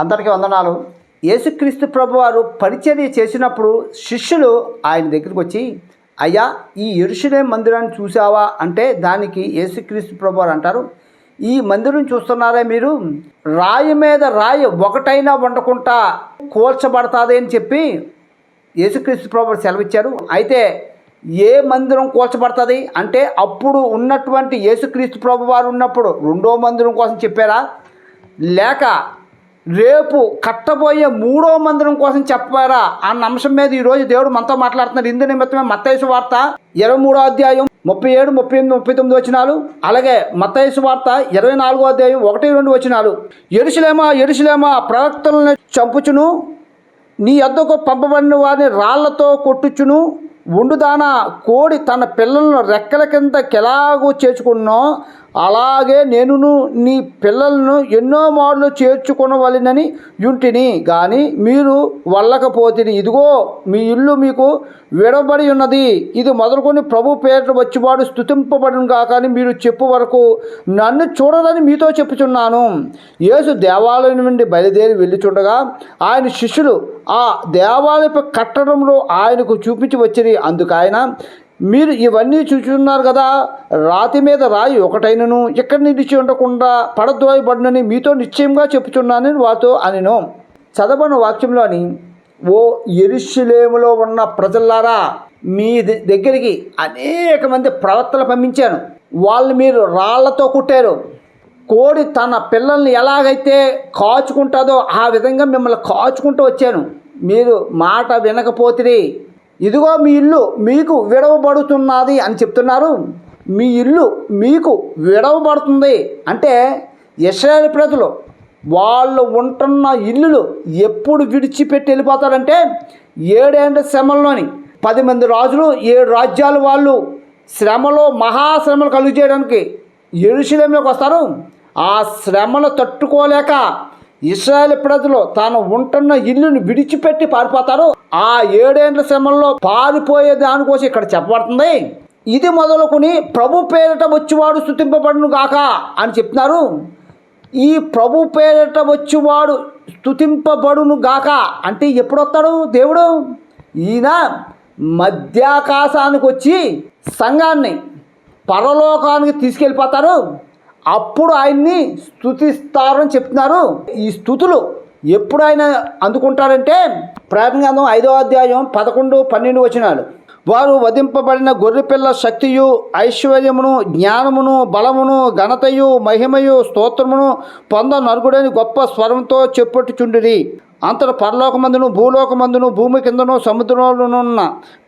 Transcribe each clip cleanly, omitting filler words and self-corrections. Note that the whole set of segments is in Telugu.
అందరికీ వందనాలు. యేసుక్రీస్తు ప్రభువారు పరిచర్య చేసినప్పుడు శిష్యులు ఆయన దగ్గరికి వచ్చి, అయ్యా ఈ యెరూషలేము మందిరాన్ని చూసావా అంటే దానికి యేసుక్రీస్తు ప్రభువారు అంటారు, ఈ మందిరం చూస్తున్నారా మీరు, రాయి మీద రాయి ఒకటైనా ఉండకుండా కూల్చబడతాది అని చెప్పి యేసుక్రీస్తు ప్రభువారు సెలవిచ్చారు. అయితే ఏ మందిరం కూల్చబడుతుంది అంటే అప్పుడు ఉన్నటువంటి యేసుక్రీస్తు ప్రభువారు ఉన్నప్పుడు రెండో మందిరం కోసం చెప్పారా, లేక రేపు కట్టబోయే మూడో మందిరం కోసం చెప్పారా అన్న అంశం మీద ఈరోజు దేవుడు మనతో మాట్లాడుతున్నారు. ఇందు నిమిత్తమే మత్తయి సువార్త 23వ అధ్యాయం 37, 38, 39 వచనాలు, అలాగే మత్తయి సువార్త 24వ అధ్యాయం 1, 2 వచనాలు. యెరూషలేమా యెరూషలేమా, ప్రవక్తలను చంపుచును, నీ యొద్దకు పంపబడిన వారిని రాళ్లతో కొట్టుచును, ఉండుదానా, కోడి తన పిల్లలను రెక్కల కిందకెలాగూ చేర్చుకున్నో అలాగే నేనును నీ పిల్లలను ఎన్నో మార్లు చేర్చుకొనవలెనని యుంటిని, కానీ మీరు వల్లకపోతిరి. ఇదిగో మీ ఇల్లు మీకు విడబడి ఉన్నది. ఇది మొదలుకొని ప్రభు పేరిట వచ్చివాడు స్తుతింపబడును గాక అని మీరు చెప్పు వరకు నన్ను చూడదని మీతో చెప్పుచున్నాను. యేసు దేవాలయం నుండి బయలుదేరి వెళ్ళుచుండగా ఆయన శిష్యులు ఆ దేవాలయపు కట్టడంలో ఆయనకు చూపించి వచ్చిరి. అందుకు ఆయన, మీరు ఇవన్నీ చూచున్నారు కదా, రాతి మీద రాయి ఒకటైనను ఇక్కడ నిలిచి ఉండకుండా పడద్రోయబడినని మీతో నిశ్చయంగా చెప్పుచున్నానని వారితో అనెను. చదవని వాక్యంలోని, ఓ యెరూషలేములో ఉన్న ప్రజలారా, మీ దగ్గరికి అనేక మంది ప్రవక్తలు పంపించాను, వాళ్ళు మీరు రాళ్లతో కుట్టారు. కోడి తన పిల్లల్ని ఎలాగైతే కాచుకుంటుందో ఆ విధంగా మిమ్మల్ని కాచుకుంటూ వచ్చాను, మీరు మాట వినకపోతిరి. ఇదిగో మీ ఇల్లు మీకు విడవబడుతున్నది అని చెప్తున్నారు. మీ ఇల్లు మీకు విడవబడుతుంది అంటే ఇశ్రాయేలు ప్రజలు వాళ్ళు ఉంటున్న ఇల్లులు ఎప్పుడు విడిచిపెట్టి వెళ్ళిపోతారంటే 7 ఏళ్ల శ్రమల్లోని 10 మంది రాజులు 7 రాజ్యాలు వాళ్ళు శ్రమలో మహాశ్రమలు కలుగు చేయడానికి యెరూషలేములోకి వస్తారు. ఆ శ్రమలు తట్టుకోలేక ఇశ్రాయేలు ప్రజలు తాను ఉంటున్న ఇల్లుని విడిచిపెట్టి పారిపోతారు. ఆ 7 ఏళ్ల శ్రమల్లో పారిపోయే దానికోసం ఇక్కడ చెప్పబడుతుంది. ఇది మొదలుకొని ప్రభు పేరిట వచ్చివాడు స్తుతింపబడును గాక అని చెప్తున్నారు. ఈ ప్రభు పేరిట వచ్చివాడు స్తుతింపబడును గాక అంటే ఎప్పుడు వస్తాడు దేవుడు? ఈయన మధ్యాకాశానికి వచ్చి సంఘాన్ని పరలోకానికి తీసుకెళ్ళిపోతారు. అప్పుడు ఆయన్ని స్తుతిస్తారని చెప్తున్నారు. ఈ స్తుతులు ఎప్పుడు ఆయన అందుకుంటారంటే ప్రకటన గ్రంథం 5వ అధ్యాయం 11, 12 వచనాలు. వారు వధింపబడిన గొర్రెపిల్ల శక్తియు ఐశ్వర్యమును జ్ఞానమును బలమును ఘనతయు మహిమయు స్తోత్రమును పొందనరుగుడని గొప్ప స్వరంతో చెప్పుచుండిరి. అంతట పరలోకమందును భూలోకమందును భూమి కిందను సముద్రంలోనున్న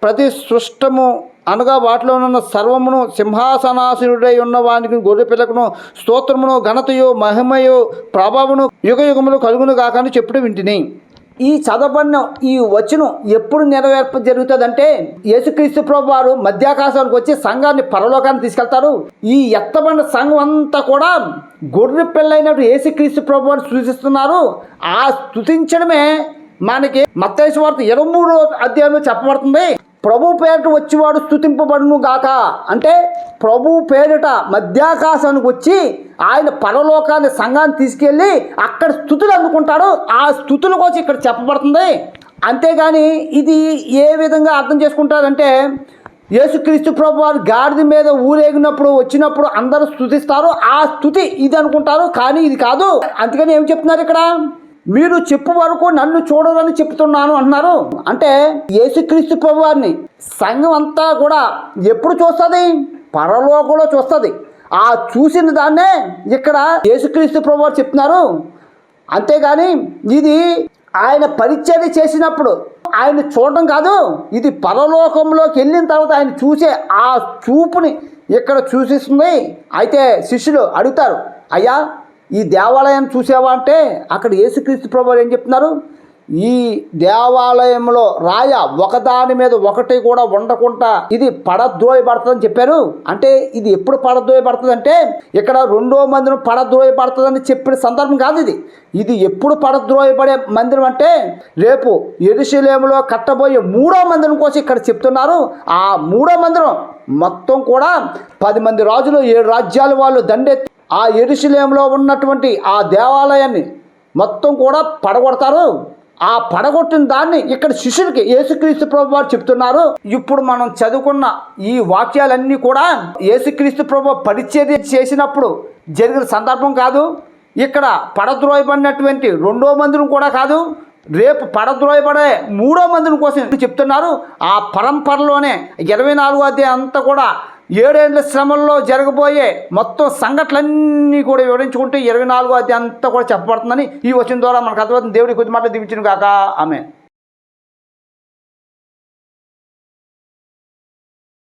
ప్రతి సృష్టము అనగా వాటిలోనున్న సర్వమును సింహాసనాసీనుడై ఉన్న వానికి గొర్రెపిల్లకును స్తోత్రమును ఘనతయు మహిమయు ప్రభావమును యుగయుగములు కలుగును గాక అని చెప్పుడు వింటిని. ఈ చదవబడిన ఈ వచనం ఎప్పుడు నెరవేర్ప జరుగుతుందంటే యేసుక్రీస్తు ప్రభు వారు మధ్యాకాశానికి వచ్చి సంఘాన్ని పరలోకాన్ని తీసుకెళ్తారు. ఈ ఎత్తబడిన సంఘం అంతా కూడా గొర్రె పిల్లైనట్టు యేసుక్రీస్తు ప్రభు వారు సూచిస్తున్నారు. ఆ స్తుతించడమే మనకి మత్తయి సువార్త 23వ అధ్యాయంలో చెప్పబడుతుంది. ప్రభు పేరిట వచ్చివాడు స్తుతింపబడును గాక అంటే ప్రభు పేరిట మధ్యాకాశానికి వచ్చి ఆయన పరలోకాన్ని సంఘాన్ని తీసుకెళ్ళి అక్కడ స్తుతులు అందుకుంటాడు. ఆ స్తుతుల కోసం ఇక్కడ చెప్పబడుతుంది. అంతేగాని ఇది ఏ విధంగా అర్థం చేసుకుంటారంటే యేసుక్రీస్తు ప్రభు వారు గాడిద మీద ఊరేగినప్పుడు వచ్చినప్పుడు అందరూ స్తుతిస్తారు, ఆ స్తుతి ఇది అనుకుంటారు. కానీ ఇది కాదు. అందుకని ఏం చెప్తున్నారు ఇక్కడ, మీరు చెప్పు వరకు నన్ను చూడరని చెప్తున్నాను అంటున్నారు. అంటే యేసుక్రీస్తు ప్రభు వారిని సంఘం అంతా కూడా ఎప్పుడు చూస్తుంది? పరలోకంలో చూస్తుంది. ఆ చూసిన దాన్నే ఇక్కడ యేసుక్రీస్తు ప్రభు వారు చెప్తున్నారు. అంతేగాని ఇది ఆయన పరిచర్య చేసినప్పుడు ఆయన చూడడం కాదు, ఇది పరలోకంలోకి వెళ్ళిన తర్వాత ఆయన చూసే ఆ చూపుని ఇక్కడ సూచిస్తుంది. అయితే శిష్యులు అడుగుతారు, అయ్యా ఈ దేవాలయాన్ని చూసావా అంటే అక్కడ యేసుక్రీస్తు ప్రభువు ఏం చెప్తున్నారు, ఈ దేవాలయంలో రాయ ఒకదాని మీద ఒకటి కూడా ఉండకుండా ఇది పడద్రోయబడుతుందని చెప్పారు. అంటే ఇది ఎప్పుడు పడద్రోయబడుతుంది అంటే ఇక్కడ రెండో మందిరం పడద్రోయబడుతుందని చెప్పిన సందర్భం కాదు. ఇది ఎప్పుడు పడద్రోయబడే మందిరం అంటే రేపు యెరూషలేములో కట్టబోయే మూడో మందిరం కోసం ఇక్కడ చెప్తున్నారు. ఆ మూడో మందిరం మొత్తం కూడా 10 మంది రాజులు 7 రాజ్యాల వాళ్ళు దండెత్తి ఆ యెరూషలేములో ఉన్నటువంటి ఆ దేవాలయాన్ని మొత్తం కూడా పడగొడతారు. ఆ పడగొట్టిన దాన్ని ఇక్కడ శిష్యులకి యేసుక్రీస్తు ప్రభు వారు చెప్తున్నారు. ఇప్పుడు మనం చదువుకున్న ఈ వాక్యాలన్నీ కూడా యేసుక్రీస్తు ప్రభు పరిచర్య చేసినప్పుడు జరిగిన సందర్భం కాదు. ఇక్కడ పడద్రోయబడినటువంటి 2వ మందిరం కూడా కాదు, రేపు పడద్రోయబడే 3వ మందిరం కోసం చెప్తున్నారు. ఆ పరంపరలోనే 24వ అధ్యాయం అంతా కూడా 7 ఏళ్ల శ్రమల్లో జరగబోయే మొత్తం సంఘటనలన్నీ కూడా వివరించుకుంటూ 24వ అధ్యాయం అంతా కూడా చెప్పబడుతుందని ఈ వచనం ద్వారా మనకు అర్థమవుతుంది. దేవుడి కొద్ది మాటలు దీవించును గాక. ఆమేన్.